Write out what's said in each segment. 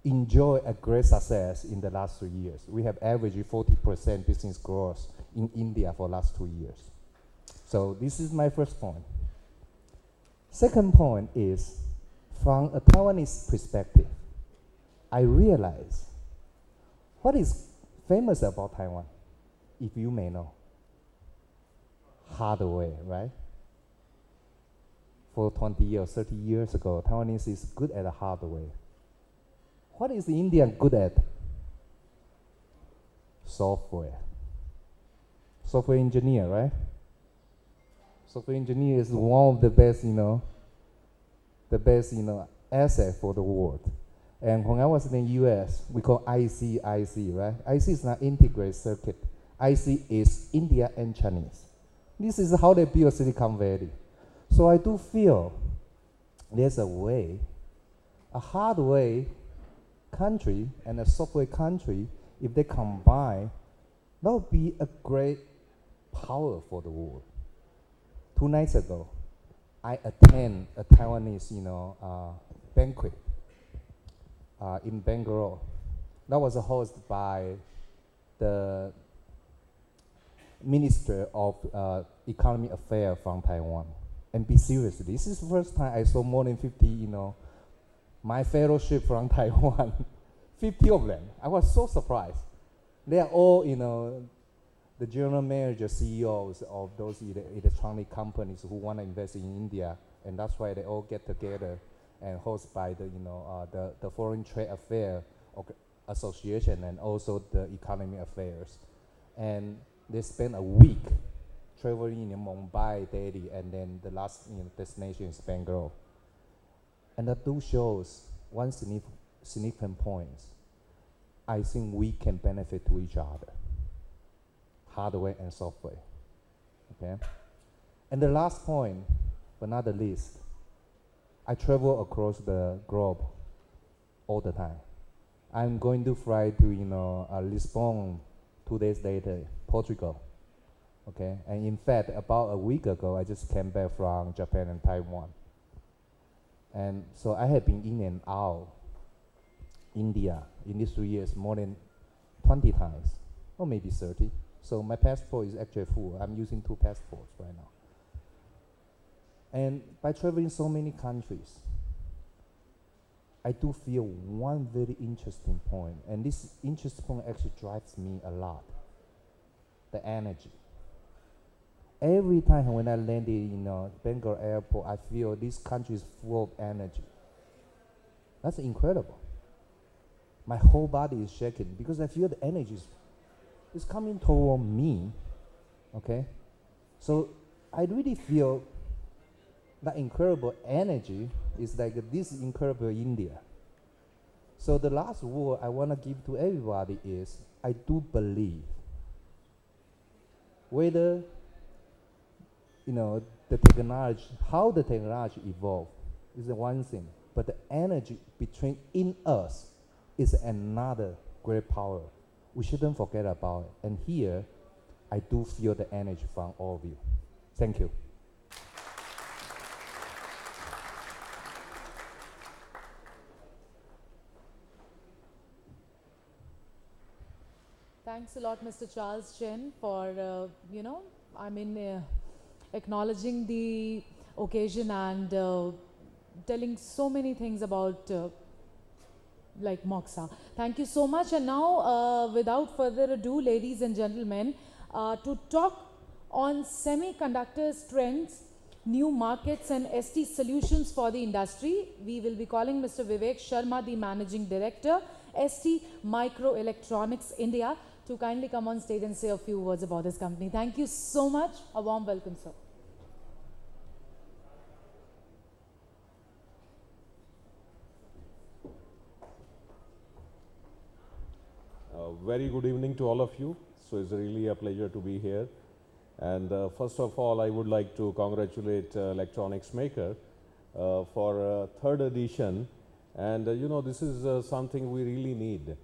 enjoy a great success in the last 3 years. We have averaged 40% business growth in India for last 2 years. So this is my first point. Second point is, from a Taiwanese perspective, I realize what is famous about Taiwan, if you may know. Hardware, right? For 20 years, 30 years ago, Taiwanese is good at hardware. What is the Indian good at? Software. Software engineer, right? Software engineer is one of the best, asset for the world. And when I was in the US, we call IC, right? IC is not integrated circuit. IC is India and Chinese. This is how they build Silicon Valley. So I do feel there's a way, a hardware country and a software country, if they combine, that would be a great power for the world. 2 nights ago, I attend a Taiwanese, banquet in Bangalore. That was hosted by the Minister of Economic Affairs from Taiwan. And be serious, this is the first time I saw more than 50, my fellowship from Taiwan, 50 of them. I was so surprised. They are all, the general manager, CEOs of those electronic companies who want to invest in India, and that's why they all get together and hosted by the Foreign Trade Affairs Association and also the Economic Affairs. And they spent a week traveling in Mumbai, Delhi, and then the last destination is Bangalore. And that do shows one significant point. I think we can benefit to each other, hardware and software, okay? And the last point, but not the least, I travel across the globe all the time. I'm going to fly to, Lisbon 2 days later, Portugal, okay? And in fact, about a week ago, I just came back from Japan and Taiwan. And so I have been in and out India in these 3 years more than 20 times, or maybe 30. So my passport is actually full. I'm using 2 passports right now. And by traveling so many countries, I do feel one very interesting point, and this interesting point actually drives me a lot: the energy. Every time when I landed in Bangalore airport, I feel this country is full of energy. That's incredible. My whole body is shaking because I feel the energy is coming toward me, okay? So I really feel that incredible energy is like this incredible India. So the last word I want to give to everybody is, I do believe whether the technology, how the technology evolved is the one thing, but the energy between in us is another great power. We shouldn't forget about it. And here, I do feel the energy from all of you. Thank you. Thanks a lot, Mr. Charles Chen, for, acknowledging the occasion and telling so many things about like Moxa. Thank you so much. And now, without further ado, ladies and gentlemen, to talk on semiconductors trends, new markets and ST solutions for the industry, we will be calling Mr. Vivek Sharma, the Managing Director, ST Microelectronics India, to kindly come on stage and say a few words about this company. Thank you so much. A warm welcome, sir. Very good evening to all of you. So it's really a pleasure to be here. And first of all, I would like to congratulate Electronics Maker for third edition. And this is something we really need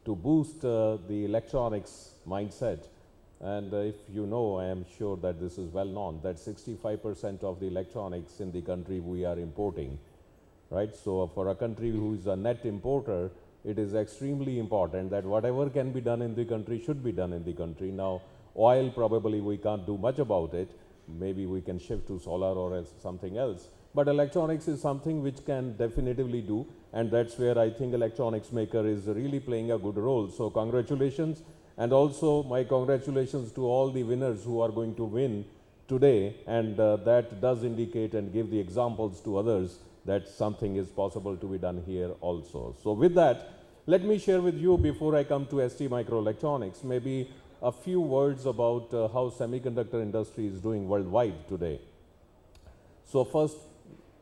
to boost the electronics mindset. And if you know, I am sure that this is well known, that 65% of the electronics in the country we are importing, right? So for a country who is a net importer, it is extremely important that whatever can be done in the country should be done in the country. Now, oil probably we can't do much about it. Maybe we can shift to solar or else something else. But electronics is something which can definitively do, and that's where I think electronics maker is really playing a good role. So congratulations, and also my congratulations to all the winners who are going to win today, and that does indicate and give the examples to others that something is possible to be done here also. So with that, let me share with you, before I come to ST Microelectronics, maybe a few words about how semiconductor industry is doing worldwide today. So first,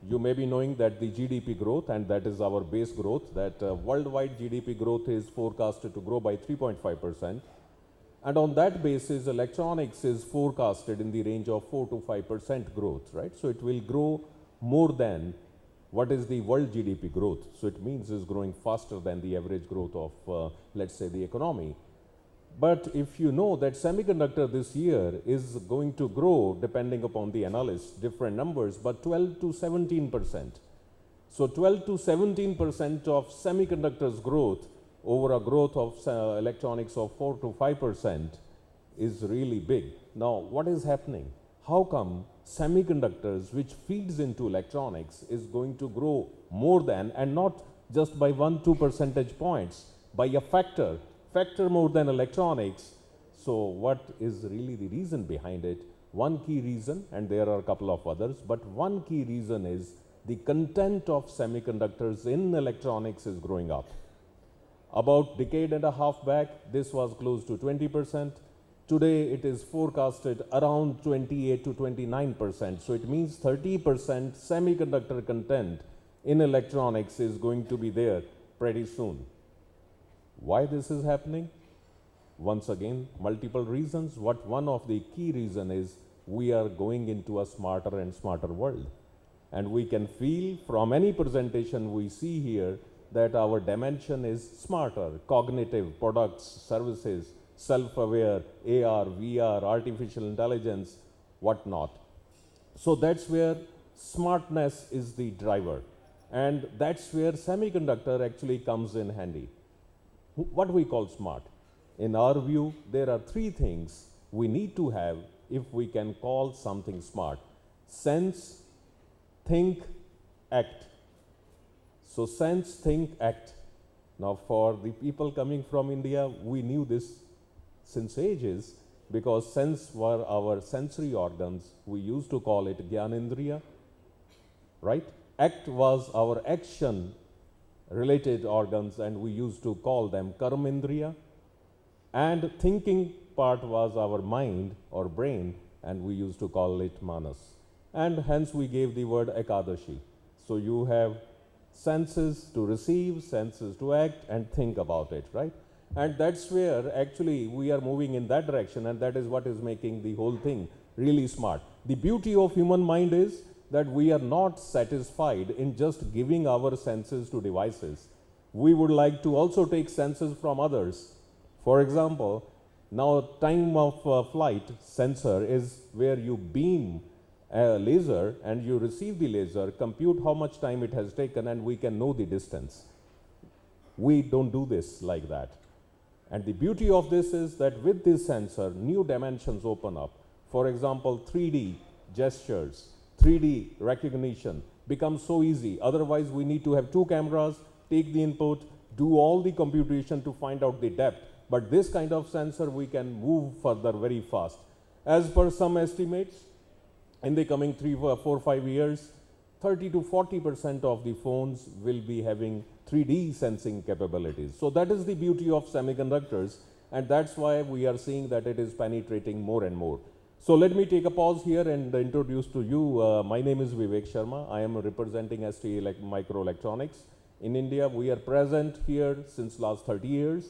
you may be knowing that the GDP growth, and that is our base growth, that worldwide GDP growth is forecasted to grow by 3.5%. And on that basis, electronics is forecasted in the range of 4 to 5% growth, right? So it will grow more than what is the world GDP growth. So it means it's growing faster than the average growth of, let's say, the economy. But if you know that semiconductor this year is going to grow, depending upon the analysts, different numbers, but 12 to 17%. So 12 to 17% of semiconductors growth over a growth of electronics of 4 to 5% is really big. Now, what is happening? How come semiconductors, which feeds into electronics, is going to grow more than, and not just by 1-2 percentage points, by a factor more than electronics? So what is really the reason behind it? One key reason, and there are a couple of others, but one key reason is the content of semiconductors in electronics is growing up. About a decade and a half back, this was close to 20%. Today, it is forecasted around 28 to 29%. So it means 30% semiconductor content in electronics is going to be there pretty soon. Why this is happening? Once again, multiple reasons. One of the key reason is we are going into a smarter and smarter world. And we can feel from any presentation we see here that our dimension is smarter, cognitive, products, services, self-aware, AR, VR, artificial intelligence, whatnot. So that's where smartness is the driver. And that's where semiconductor actually comes in handy. What we call smart. In our view, there are three things we need to have if we can call something smart. Sense, think, act. So sense, think, act. Now for the people coming from India, we knew this since ages, because sense were our sensory organs. We used to call it Gyanendriya, right? Act was our action related organs, and we used to call them Karmendriya. And thinking part was our mind or brain, and we used to call it Manas. And hence we gave the word Ekadashi. So you have senses to receive, senses to act, and think about it, right? And that's where actually we are moving in that direction, and that is what is making the whole thing really smart. The beauty of human mind is that we are not satisfied in just giving our senses to devices. We would like to also take senses from others. For example, now time of flight sensor is where you beam a laser and you receive the laser, compute how much time it has taken, and we can know the distance. We don't do this like that. And the beauty of this is that with this sensor, new dimensions open up. For example, 3D gestures, 3D recognition becomes so easy. Otherwise, we need to have two cameras, take the input, do all the computation to find out the depth. But this kind of sensor, we can move further very fast. As per some estimates, in the coming 3, 4, 5 years, 30 to 40% of the phones will be having 3D sensing capabilities. So that is the beauty of semiconductors, and that's why we are seeing that it is penetrating more and more. So let me take a pause here and introduce to you, my name is Vivek Sharma. I am representing ST Microelectronics. In India, we are present here since last 30 years.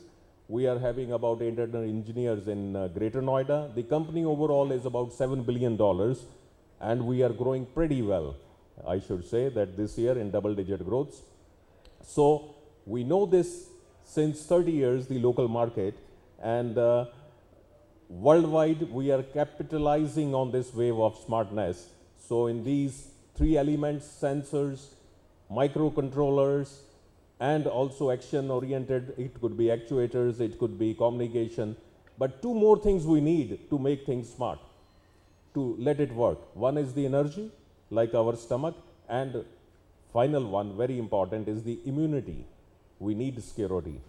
We are having about 800 engineers in Greater Noida. The company overall is about $7 billion, and we are growing pretty well. I should say that this year in double-digit growths. So we know this since 30 years, the local market, and worldwide we are capitalizing on this wave of smartness. So in these three elements, sensors, microcontrollers, and also action oriented. It could be actuators, it could be communication. But two more things we need to make things smart, to let it work. One is the energy, like our stomach, and final one, very important, is the immunity. We need security.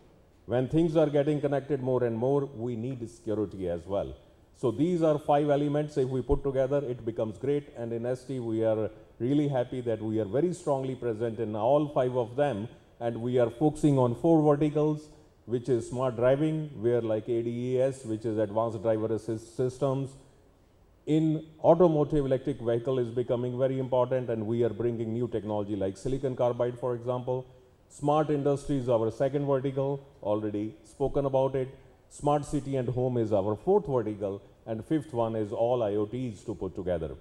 When things are getting connected more and more, we need security as well. So these are 5 elements. If we put together, it becomes great. And in ST, we are really happy that we are very strongly present in all 5 of them. And we are focusing on 4 verticals, which is smart driving, where like ADAS, which is advanced driver assist systems. In automotive, electric vehicle is becoming very important, and we are bringing new technology like silicon carbide, for example. Smart industry is our second vertical, already spoken about it. Smart city and home is our 4th vertical, and 5th one is all IoTs to put together.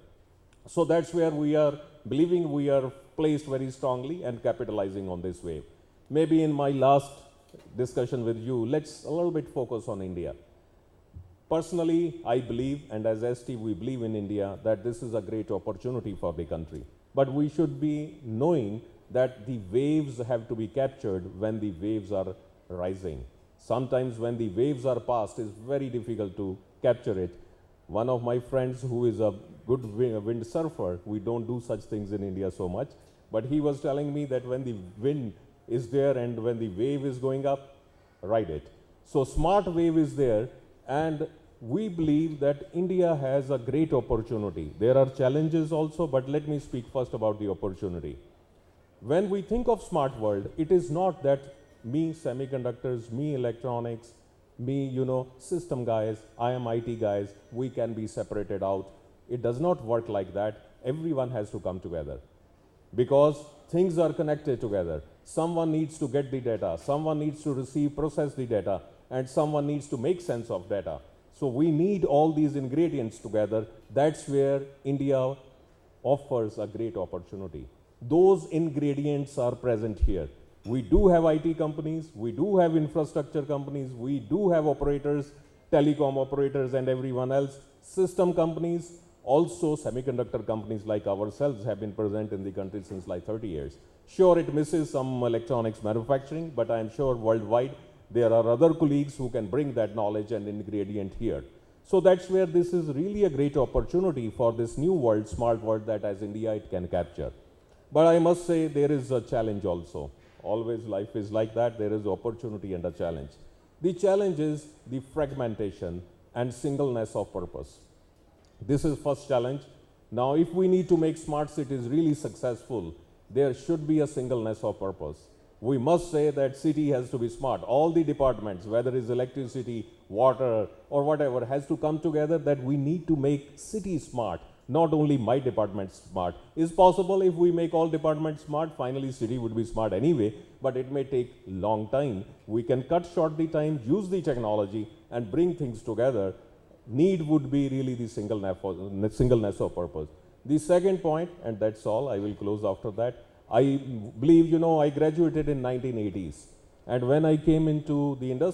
So that's where we are believing we are placed very strongly and capitalizing on this wave. Maybe in my last discussion with you, let's a little bit focus on India. Personally, I believe, and as ST we believe in India, that this is a great opportunity for the country. But we should be knowing that the waves have to be captured when the waves are rising. Sometimes when the waves are past, it's very difficult to capture it. One of my friends who is a good wind surfer, we don't do such things in India so much, but he was telling me that when the wind is there and when the wave is going up, ride it. So smart wave is there, and we believe that India has a great opportunity. There are challenges also, but let me speak first about the opportunity. When we think of smart world, it is not that me semiconductors, me electronics, me, system guys, I am IT guys, we can be separated out. It does not work like that. Everyone has to come together because things are connected together. Someone needs to get the data, someone needs to process the data, and someone needs to make sense of data. So we need all these ingredients together. That's where India offers a great opportunity. Those ingredients are present here. We do have IT companies, we do have infrastructure companies, we do have operators, telecom operators and everyone else, system companies, also semiconductor companies like ourselves have been present in the country since like 30 years. Sure, it misses some electronics manufacturing, but I'm sure worldwide there are other colleagues who can bring that knowledge and ingredient here. So that's where this is really a great opportunity for this new world, smart world that as India it can capture. But I must say there is a challenge also. Always life is like that, there is opportunity and a challenge. The challenge is the fragmentation and singleness of purpose. This is first challenge. Now if we need to make smart cities really successful, there should be a singleness of purpose. We must say that city has to be smart. All the departments, whether it's electricity, water, or whatever, has to come together that we need to make city smart. Not only my department smart. Is possible if we make all departments smart, finally city would be smart anyway, but it may take long time. We can cut short the time, use the technology, and bring things together. Need would be really the singleness of purpose. The second point, and that's all, I will close after that. I believe, I graduated in 1980s. And when I came into the industry,